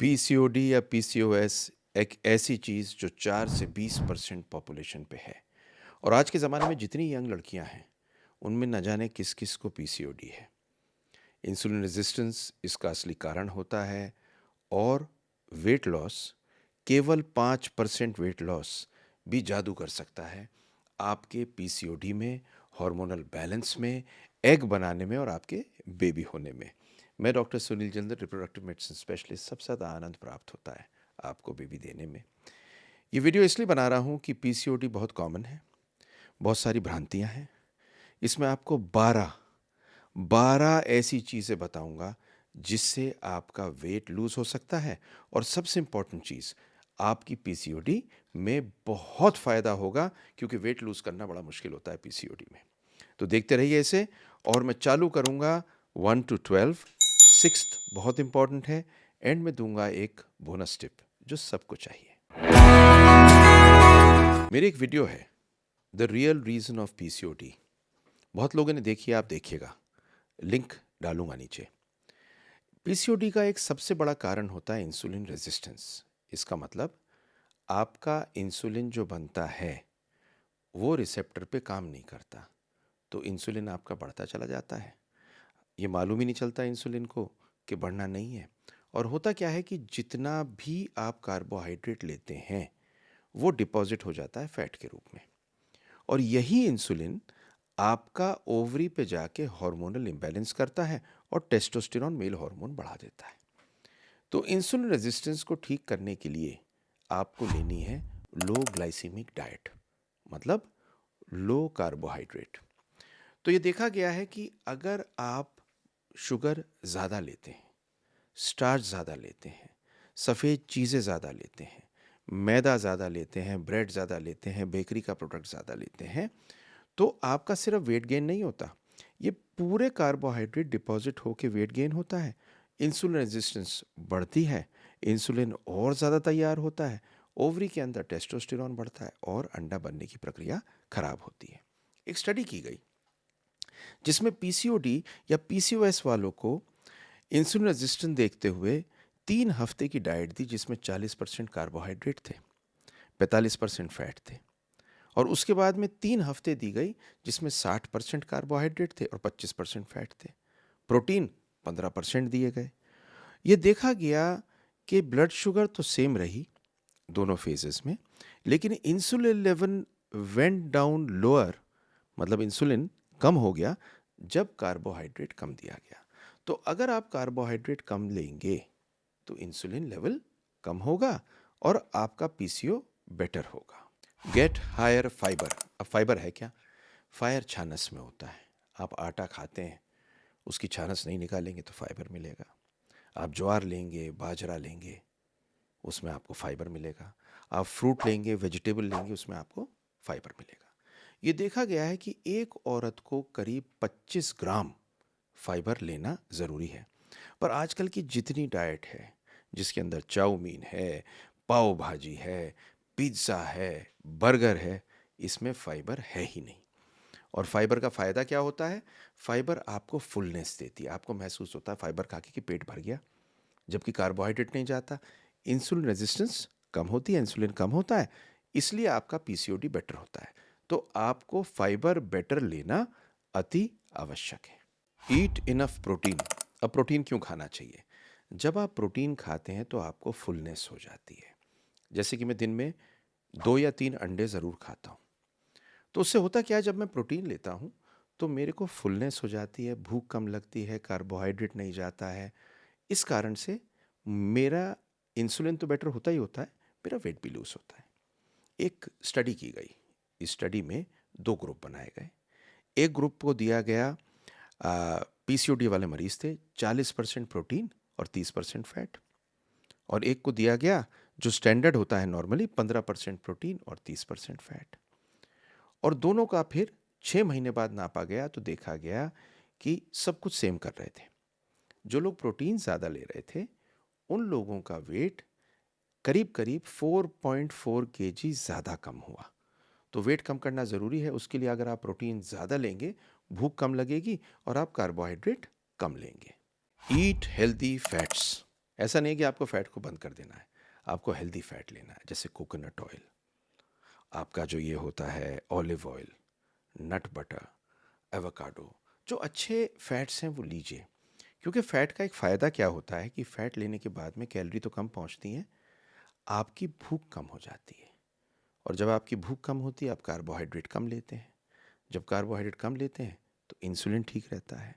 PCOD या PCOS एक ऐसी चीज़ जो 4 से 20% पॉपुलेशन पे है। और आज के ज़माने में जितनी यंग लड़कियां हैं उनमें न जाने किस किस को पीसीओडी है। इंसुलिन रेजिस्टेंस इसका असली कारण होता है। और वेट लॉस, केवल 5% वेट लॉस भी जादू कर सकता है आपके पीसीओडी में, हार्मोनल बैलेंस में, एग बनाने में और आपके बेबी होने में। मैं doctor Sunil Jandar, reproductive medicine specialist. सबसे ज़्यादा आनंद प्राप्त होता है आपको बेबी देने में। ये वीडियो इसलिए बना रहा हूँ कि पीसीओडी बहुत कॉमन है, बहुत सारी भ्रांतियाँ हैं। इसमें आपको 12 ऐसी चीज़ें बताऊंगा जिससे आपका वेट लूज हो सकता है, और सबसे इंपॉर्टेंट चीज़, आपकी पीसीओडी में बहुत फ़ायदा होगा, क्योंकि वेट लूज करना बड़ा मुश्किल होता है पीसीओडी में। तो देखते रहिए इसे। और मैं चालू करूंगा 1 to 12। सिक्स्थ बहुत इंपॉर्टेंट है। एंड में दूंगा एक बोनस टिप जो सबको चाहिए। मेरी एक वीडियो है, the real reason of PCOD. बहुत लोगों ने देखी है, आप देखिएगा, लिंक डालूंगा नीचे। पीसीओडी का एक सबसे बड़ा कारण होता है इंसुलिन रेजिस्टेंस। इसका मतलब आपका इंसुलिन जो बनता है वो रिसेप्टर पे काम नहीं करता, तो इंसुलिन आपका बढ़ता चला जाता है। ये मालूम ही नहीं चलता इंसुलिन को कि बढ़ना नहीं है। और होता क्या है कि जितना भी आप कार्बोहाइड्रेट लेते हैं वो डिपॉजिट हो जाता है फैट के रूप में। और यही इंसुलिन आपका ओवरी पे जाके हार्मोनल इम्बैलेंस करता है और टेस्टोस्टेरोन, मेल हार्मोन, बढ़ा देता है। तो इंसुलिन रेजिस्टेंस को ठीक करने के लिए आपको लेनी है लो ग्लाइसेमिक डाइट, मतलब लो कार्बोहाइड्रेट। तो ये देखा गया है कि अगर आप शुगर ज़्यादा लेते हैं, स्टार्च ज़्यादा लेते हैं, सफ़ेद चीज़ें ज़्यादा लेते हैं, मैदा ज़्यादा लेते हैं, ब्रेड ज़्यादा लेते हैं, बेकरी का प्रोडक्ट ज़्यादा लेते हैं, तो आपका सिर्फ वेट गेन नहीं होता, ये पूरे कार्बोहाइड्रेट डिपॉजिट होकर वेट गेन होता है। इंसुलिन रेजिस्टेंस बढ़ती है, इंसुलिन और ज़्यादा तैयार होता है, ओवरी के अंदर टेस्टोस्टेरोन बढ़ता है और अंडा बनने की प्रक्रिया खराब होती है। एक स्टडी की गई जिसमें पीसीओडी या पीसीओएस वालों को इंसुलिन रेजिस्टेंस देखते हुए 3 हफ्ते की डाइट दी, जिसमें 40% कार्बोहाइड्रेट थे, 45% फैट थे। और उसके बाद में 3 हफ्ते दी गई जिसमें 60% कार्बोहाइड्रेट थे और 25% फैट थे। प्रोटीन 15% दिए गए। ये देखा गया कि ब्लड शुगर तो सेम रही दोनों फेजेस में, लेकिन insulin level went down lower, मतलब इंसुलिन कम हो गया जब कार्बोहाइड्रेट कम दिया गया। तो अगर आप कार्बोहाइड्रेट कम लेंगे तो इंसुलिन लेवल कम होगा और आपका पीसीओ बेटर होगा। Get higher fiber. अब फाइबर है क्या? फायर छानस में होता है। आप आटा खाते हैं, उसकी छानस नहीं निकालेंगे तो फाइबर मिलेगा। आप ज्वार लेंगे, बाजरा लेंगे, उसमें आपको फाइबर मिलेगा। आप फ्रूट लेंगे, वेजिटेबल लेंगे, उसमें आपको फाइबर मिलेगा। ये देखा गया है कि एक औरत को करीब 25 ग्राम फाइबर लेना ज़रूरी है। पर आजकल की जितनी डाइट है, जिसके अंदर चाउमीन है, पाव भाजी है, पिज्ज़ा है, बर्गर है, इसमें फाइबर है ही नहीं। और फाइबर का फ़ायदा क्या होता है? फाइबर आपको फुलनेस देती है, आपको महसूस होता है फाइबर खा के कि पेट भर गया, जबकि कार्बोहाइड्रेट नहीं जाता। इंसुलिन रेजिस्टेंस कम होती है, इंसुलिन कम होता है, इसलिए आपका पीसीओडी बेटर होता है। तो आपको फाइबर बेटर लेना अति आवश्यक है। ईट इनफ प्रोटीन। अब प्रोटीन क्यों खाना चाहिए? जब आप प्रोटीन खाते हैं तो आपको फुलनेस हो जाती है। जैसे कि मैं दिन में 2 या 3 अंडे ज़रूर खाता हूँ। तो उससे होता क्या है, जब मैं प्रोटीन लेता हूँ तो मेरे को फुलनेस हो जाती है, भूख कम लगती है, कार्बोहाइड्रेट नहीं जाता है। इस कारण से मेरा इंसुलिन तो बेटर होता ही होता है, मेरा वेट भी लूज होता है। एक स्टडी की गई, इस स्टडी में 2 ग्रुप बनाए गए। एक ग्रुप को दिया गया, पीसीओडी वाले मरीज थे, 40% प्रोटीन और 30% फैट। और एक को दिया गया जो स्टैंडर्ड होता है नॉर्मली, 15% प्रोटीन और 30% फैट। और दोनों का फिर 6 महीने बाद नापा गया तो देखा गया कि सब कुछ सेम कर रहे थे। जो लोग प्रोटीन ज़्यादा ले रहे थे उन लोगों का वेट करीब करीब 4.4 केजी ज़्यादा कम हुआ। तो वेट कम करना ज़रूरी है, उसके लिए अगर आप प्रोटीन ज़्यादा लेंगे, भूख कम लगेगी और आप कार्बोहाइड्रेट कम लेंगे। Eat healthy fats. ऐसा नहीं है कि आपको फ़ैट को बंद कर देना है, आपको हेल्दी फ़ैट लेना है, जैसे कोकोनट ऑयल, आपका जो ये होता है olive oil, nut butter, avocado, जो अच्छे फ़ैट्स हैं वो लीजिए। क्योंकि फ़ैट का एक फ़ायदा क्या होता है कि फ़ैट लेने के बाद में कैलोरी तो कम पहुंचती हैं, आपकी भूख कम हो जाती है। और जब आपकी भूख कम होती है, आप कार्बोहाइड्रेट कम लेते हैं। जब कार्बोहाइड्रेट कम लेते हैं तो इंसुलिन ठीक रहता है।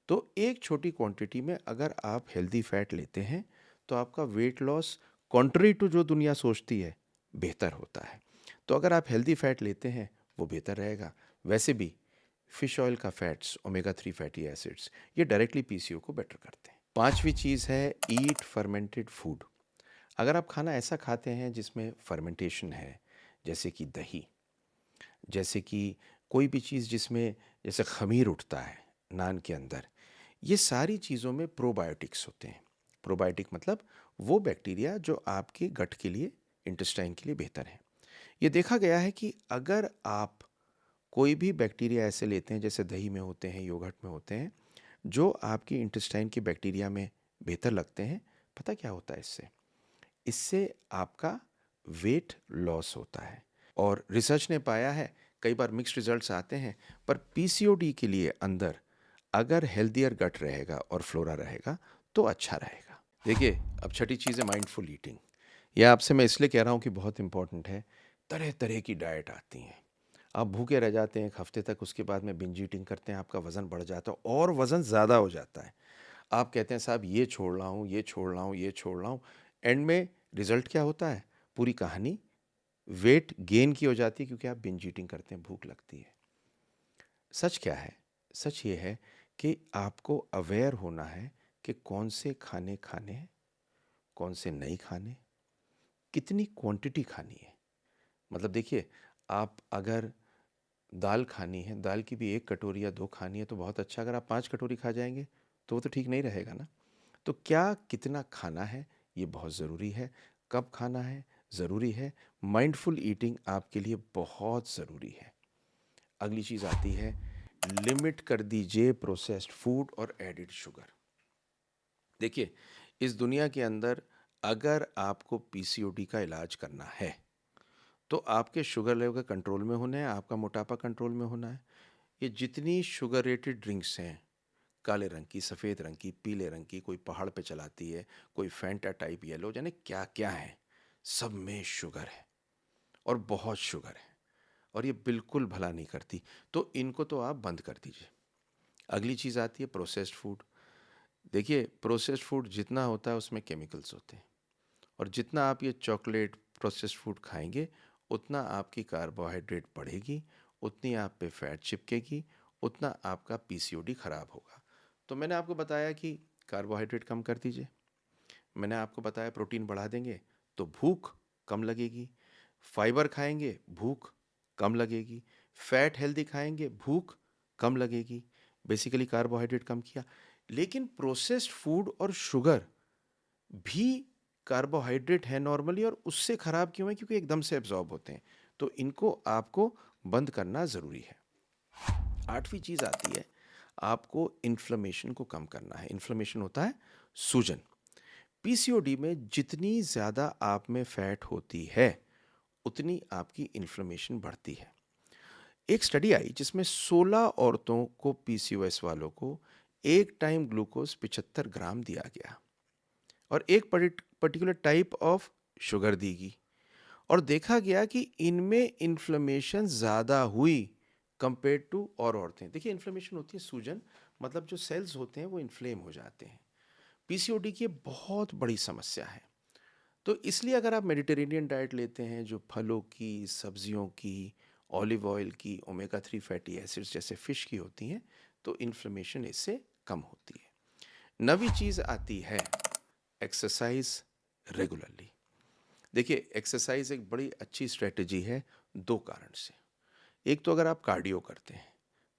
तो एक छोटी क्वांटिटी में अगर आप हेल्दी फैट लेते हैं तो आपका वेट लॉस कॉन्ट्री टू जो दुनिया सोचती है बेहतर होता है। तो अगर आप हेल्दी फैट लेते हैं वो बेहतर रहेगा। वैसे भी फिश ऑयल का फैट्स, ओमेगा 3 फैटी एसिड्स, ये डायरेक्टली पीसीओ को बेटर करते हैं। पांचवी चीज़ है ईट फर्मेंटेड फूड। अगर आप खाना ऐसा खाते हैं जिसमें फर्मेंटेशन है, जैसे कि दही, जैसे कि कोई भी चीज़ जिसमें जैसे खमीर उठता है नान के अंदर, ये सारी चीज़ों में प्रोबायोटिक्स होते हैं। प्रोबायोटिक मतलब वो बैक्टीरिया जो आपके गट के लिए, इंटेस्टाइन के लिए बेहतर है। ये देखा गया है कि अगर आप कोई भी बैक्टीरिया ऐसे लेते हैं, जैसे दही में होते हैं, योगर्ट में होते हैं, जो आपकी इंटेस्टाइन की बैक्टीरिया में बेहतर लगते हैं, पता क्या होता है इससे? इससे आपका वेट लॉस होता है। और रिसर्च ने पाया है, कई बार मिक्स्ड रिजल्ट्स आते हैं, पर पीसीओडी के लिए अंदर अगर हेल्दियर गट रहेगा और फ्लोरा रहेगा तो अच्छा रहेगा। देखिए, अब छठी चीज़ है माइंडफुल ईटिंग। यह आपसे मैं इसलिए कह रहा हूँ कि बहुत इंपॉर्टेंट है। तरह तरह की डाइट आती हैं, आप भूखे रह जाते हैं एक हफ्ते तक, उसके बाद में बिंज ईटिंग करते हैं, आपका वज़न बढ़ जाता है और वज़न ज़्यादा हो जाता है। आप कहते हैं साहब ये छोड़ रहा हूँ, ये छोड़ रहा हूँ, ये छोड़ रहा हूँ, एंड में रिजल्ट क्या होता है? पूरी कहानी वेट गेन की हो जाती है, क्योंकि आप बिंज ईटिंग करते हैं, भूख लगती है। सच क्या है? सच ये है कि आपको अवेयर होना है कि कौन से खाने खाने हैं, कौन से नहीं खाने, कितनी क्वांटिटी खानी है। मतलब देखिए, आप अगर दाल खानी है, दाल की भी 1 कटोरी या 2 खानी है तो बहुत अच्छा। अगर आप 5 कटोरी खा जाएँगे तो वो तो ठीक नहीं रहेगा ना। तो क्या कितना खाना है ये बहुत ज़रूरी है, कब खाना है ज़रूरी है। माइंडफुल ईटिंग आपके लिए बहुत ज़रूरी है। अगली चीज़ आती है, लिमिट कर दीजिए प्रोसेस्ड फूड और एडिड शुगर। देखिए, इस दुनिया के अंदर अगर आपको पीसीओडी का इलाज करना है तो आपके शुगर लेवल कंट्रोल में होना है, आपका मोटापा कंट्रोल में होना है। ये जितनी शुगर रेटेड ड्रिंक्स हैं, काले रंग की, सफ़ेद रंग की, पीले रंग की, कोई पहाड़ पे चलाती है, कोई फैंटा टाइप येलो, जाने क्या क्या है, सब में शुगर है और बहुत शुगर है, और ये बिल्कुल भला नहीं करती। तो इनको तो आप बंद कर दीजिए। अगली चीज़ आती है प्रोसेस्ड फूड। देखिए, प्रोसेस्ड फूड जितना होता है उसमें केमिकल्स होते हैं, और जितना आप ये चॉकलेट प्रोसेस्ड फूड खाएंगे उतना आपकी कार्बोहाइड्रेट बढ़ेगी, उतनी आप पे फैट चिपकेगी, उतना आपका पीसीओडी खराब होगा। तो मैंने आपको बताया कि कार्बोहाइड्रेट कम कर दीजिए, मैंने आपको बताया प्रोटीन बढ़ा देंगे तो भूख कम लगेगी, फाइबर खाएंगे भूख कम लगेगी, फैट हेल्दी खाएंगे भूख कम लगेगी। बेसिकली कार्बोहाइड्रेट कम किया। लेकिन प्रोसेस्ड फूड और शुगर भी कार्बोहाइड्रेट है नॉर्मली, और उससे ख़राब क्यों है? क्योंकि एकदम से एब्जॉर्ब होते हैं। तो इनको आपको बंद करना ज़रूरी है। आठवीं चीज़ आती है, आपको इन्फ्लेमेशन को कम करना है। इन्फ्लेमेशन होता है सूजन। पीसीओडी में जितनी ज़्यादा आप में फैट होती है उतनी आपकी इन्फ्लेमेशन बढ़ती है। एक स्टडी आई जिसमें 16 औरतों को, पीसीओएस वालों को, एक टाइम ग्लूकोज 75 ग्राम दिया गया और एक पर्टिकुलर टाइप ऑफ शुगर दी गई, और देखा गया कि इनमें इन्फ्लेमेशन ज़्यादा हुई कंपेयर टू और औरतें। देखिए, इन्फ्लेमेशन होती है सूजन, मतलब जो सेल्स होते हैं वो इन्फ्लेम हो जाते हैं। पीसीओडी की बहुत बड़ी समस्या है। तो इसलिए अगर आप मेडिटेरेनियन डाइट लेते हैं, जो फलों की, सब्जियों की, ऑलिव ऑयल की, ओमेगा 3 फैटी एसिड्स जैसे फ़िश की होती हैं, तो इन्फ्लेमेशन इससे कम होती है। नवी चीज़ आती है एक्सरसाइज रेगुलरली। देखिए, एक्सरसाइज एक बड़ी अच्छी स्ट्रेटजी है 2 कारण से। एक तो अगर आप कार्डियो करते हैं,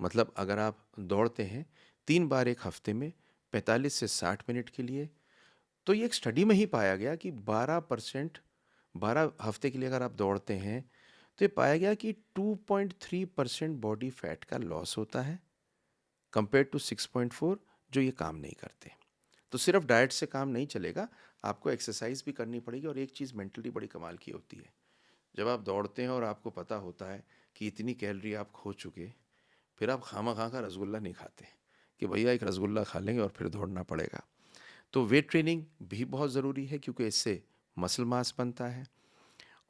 मतलब अगर आप दौड़ते हैं 3 बार एक हफ्ते में 45 से 60 मिनट के लिए, तो ये एक स्टडी में ही पाया गया कि 12%, 12 हफ्ते के लिए अगर आप दौड़ते हैं तो ये पाया गया कि 2.3% बॉडी फैट का लॉस होता है कंपेयर टू 6.4 जो ये काम नहीं करते। तो सिर्फ डाइट से काम नहीं चलेगा, आपको एक्सरसाइज भी करनी पड़ेगी। और एक चीज़ मेंटली बड़ी कमाल की होती है, जब आप दौड़ते हैं और आपको पता होता है कि इतनी कैलोरी आप खो चुके, फिर आप खामा खा का रसगुल्ला नहीं खाते कि भैया एक रसगुल्ला खा लेंगे और फिर दौड़ना पड़ेगा। तो वेट ट्रेनिंग भी बहुत ज़रूरी है, क्योंकि इससे मसल मास बनता है।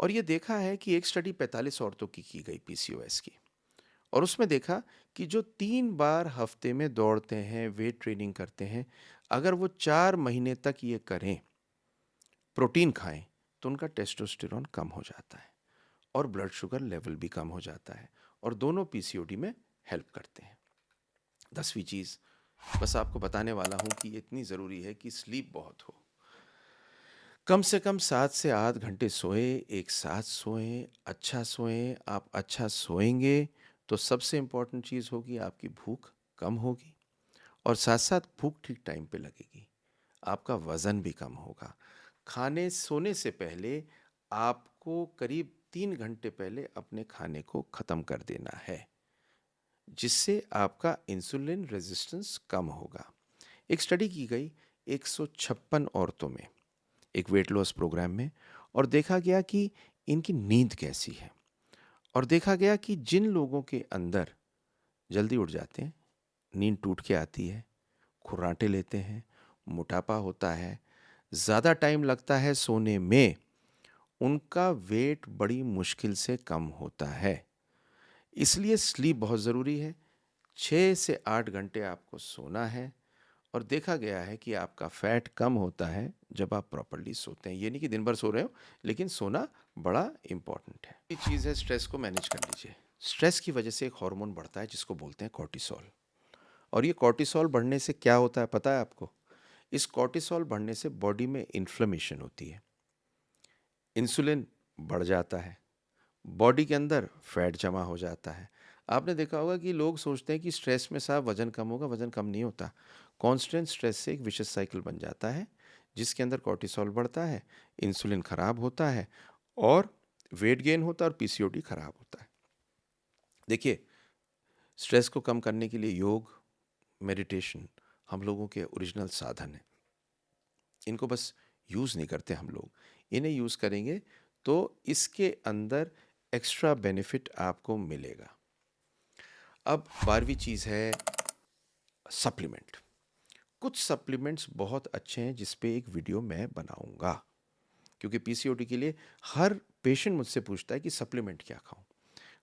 और ये देखा है कि एक स्टडी 45 औरतों की गई पीसीओएस की, और उसमें देखा कि जो 3 बार हफ्ते में दौड़ते हैं, वेट ट्रेनिंग करते हैं, अगर वो 4 महीने तक ये करें, प्रोटीन खाएं, तो उनका टेस्टोस्टेरोन कम हो जाता है और ब्लड शुगर लेवल भी कम हो जाता है, और दोनों पीसीओडी में हेल्प करते हैं। 10वीं चीज़ बस आपको बताने वाला हूँ कि ये इतनी ज़रूरी है कि स्लीप बहुत हो। कम से कम 7 से 8 घंटे सोए, एक साथ सोएं, अच्छा सोएं। आप अच्छा सोएंगे तो सबसे इम्पॉर्टेंट चीज़ होगी, आपकी भूख कम होगी, और साथ साथ भूख ठीक टाइम पे लगेगी, आपका वज़न भी कम होगा। खाने सोने से पहले आपको करीब 3 घंटे पहले अपने खाने को ख़त्म कर देना है, जिससे आपका इंसुलिन रेजिस्टेंस कम होगा। एक स्टडी की गई 156 औरतों में, एक वेट लॉस प्रोग्राम में, और देखा गया कि इनकी नींद कैसी है। और देखा गया कि जिन लोगों के अंदर जल्दी उठ जाते हैं, नींद टूट के आती है, खुर्राटे लेते हैं, मोटापा होता है, ज़्यादा टाइम लगता है सोने में, उनका वेट बड़ी मुश्किल से कम होता है। इसलिए स्लीप बहुत ज़रूरी है। 6 से 8 घंटे आपको सोना है, और देखा गया है कि आपका फैट कम होता है जब आप प्रॉपरली सोते हैं। ये नहीं कि दिन भर सो रहे हो, लेकिन सोना बड़ा इंपॉर्टेंट है। ये चीज़ है, स्ट्रेस को मैनेज कर लीजिए। स्ट्रेस की वजह से एक हार्मोन बढ़ता है जिसको बोलते हैं कॉर्टिसोल, और ये कॉर्टिसोल बढ़ने से क्या होता है पता है आपको? इस कॉर्टिसोल बढ़ने से बॉडी में इन्फ्लेमेशन होती है, इंसुलिन बढ़ जाता है, बॉडी के अंदर फैट जमा हो जाता है। आपने देखा होगा कि लोग सोचते हैं कि स्ट्रेस में साहब वजन कम होगा, वजन कम नहीं होता। कांस्टेंट स्ट्रेस से एक विशेष साइकिल बन जाता है, जिसके अंदर कॉर्टिसोल बढ़ता है, इंसुलिन खराब होता है, और वेट गेन होता है, और पीसीओडी खराब होता है। देखिए, स्ट्रेस को कम करने के लिए योग, मेडिटेशन हम लोगों के ओरिजिनल साधन हैं। इनको बस यूज़ नहीं करते हम लोग। इन्हें यूज़ करेंगे तो इसके अंदर एक्स्ट्रा बेनिफिट आपको मिलेगा। अब 12वीं चीज़ है सप्लीमेंट। कुछ सप्लीमेंट्स बहुत अच्छे हैं, जिस पे एक वीडियो मैं बनाऊंगा, क्योंकि पीसीओडी के लिए हर पेशेंट मुझसे पूछता है कि सप्लीमेंट क्या खाऊं।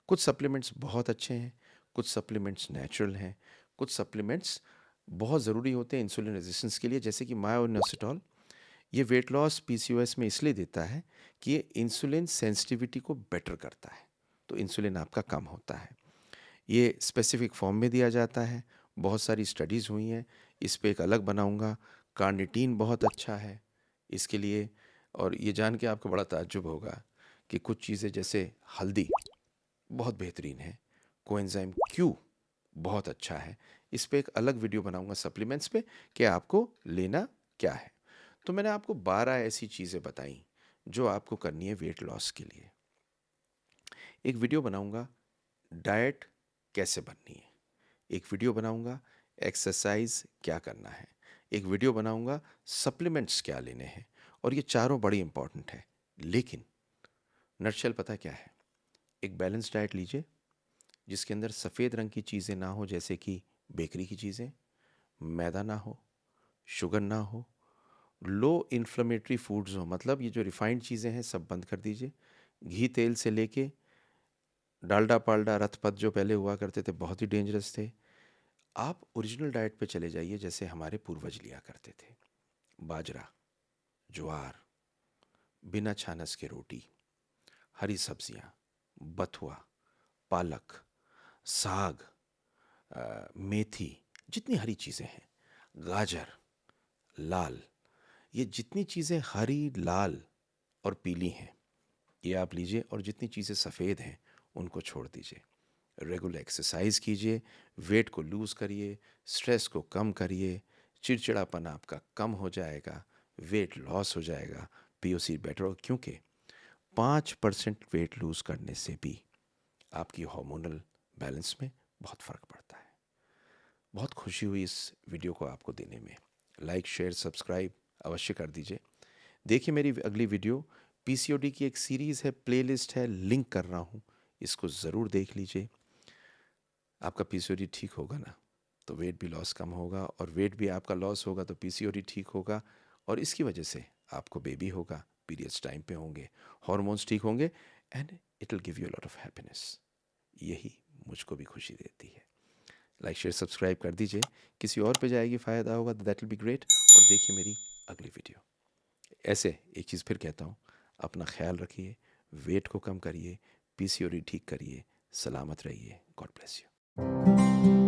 कुछ सप्लीमेंट्स बहुत अच्छे हैं, कुछ सप्लीमेंट्स नेचुरल हैं, कुछ सप्लीमेंट्स बहुत ज़रूरी होते हैं इंसुलिन रेजिस्टेंस के लिए, जैसे कि मायोइनोसिटॉल। ये वेट लॉस पीसीओएस में इसलिए देता है कि ये इंसुलिन सेंसिटिविटी को बेटर करता है, तो इंसुलिन आपका कम होता है। ये स्पेसिफिक फॉर्म में दिया जाता है, बहुत सारी स्टडीज़ हुई हैं, इस पे एक अलग बनाऊंगा। कार्निटीन बहुत अच्छा है इसके लिए, और ये जान के आपको बड़ा ताज्जुब होगा कि कुछ चीज़ें जैसे हल्दी बहुत बेहतरीन है, कोएंजाइम क्यू बहुत अच्छा है। इस पे एक अलग वीडियो बनाऊंगा सप्लीमेंट्स पे, कि आपको लेना क्या है। तो मैंने आपको 12 ऐसी चीज़ें बताई जो आपको करनी है वेट लॉस के लिए। एक वीडियो बनाऊंगा डाइट कैसे बननी है, एक वीडियो बनाऊंगा एक्सरसाइज क्या करना है, एक वीडियो बनाऊंगा सप्लीमेंट्स क्या लेने हैं, और ये चारों बड़ी इंपॉर्टेंट है। लेकिन नटशेल पता क्या है? एक बैलेंस डाइट लीजिए, जिसके अंदर सफ़ेद रंग की चीज़ें ना हो, जैसे कि बेकरी की चीज़ें, मैदा ना हो, शुगर ना हो, लो इन्फ्लेमेटरी फूड्स हो, मतलब ये जो रिफाइंड चीज़ें हैं सब बंद कर दीजिए। घी तेल से लेके डालडा पालडा रथपथ जो पहले हुआ करते थे, बहुत ही डेंजरस थे। आप ओरिजिनल डाइट पे चले जाइए, जैसे हमारे पूर्वज लिया करते थे। बाजरा, ज्वार, बिना छानस के रोटी, हरी सब्जियाँ, बथुआ, पालक, साग, मेथी, जितनी हरी चीज़ें हैं, गाजर, लाल, ये जितनी चीज़ें हरी, लाल और पीली हैं, ये आप लीजिए, और जितनी चीज़ें सफ़ेद हैं उनको छोड़ दीजिए। रेगुलर एक्सरसाइज कीजिए, वेट को लूज़ करिए, स्ट्रेस को कम करिए, चिड़चिड़ापन आपका कम हो जाएगा, वेट लॉस हो जाएगा, पीओसी बेटर हो, क्योंकि 5% वेट लूज़ करने से भी आपकी हार्मोनल बैलेंस में बहुत फ़र्क पड़ता है। बहुत खुशी हुई इस वीडियो को आपको देने में। लाइक शेयर सब्सक्राइब अवश्य कर दीजिए। देखिए मेरी अगली वीडियो, पीसीओडी की एक सीरीज़ है, प्लेलिस्ट है, लिंक कर रहा हूँ, इसको ज़रूर देख लीजिए। आपका पीसीओडी ठीक होगा ना, तो वेट भी लॉस कम होगा, और वेट भी आपका लॉस होगा तो पीसीओडी ठीक होगा, और इसकी वजह से आपको बेबी होगा, पीरियड्स टाइम पे होंगे, हार्मोन्स ठीक होंगे, and it will give you a lot of happiness. यही मुझको भी खुशी देती है। लाइक शेयर सब्सक्राइब कर दीजिए, किसी और पे जाएगी, फ़ायदा होगा तो दैट विल बी ग्रेट। और देखिए मेरी अगली वीडियो। ऐसे एक चीज़ फिर कहता हूँ, अपना ख्याल रखिए, वेट को कम करिए, पीसीओडी ठीक करिए, सलामत रहिए। God bless you.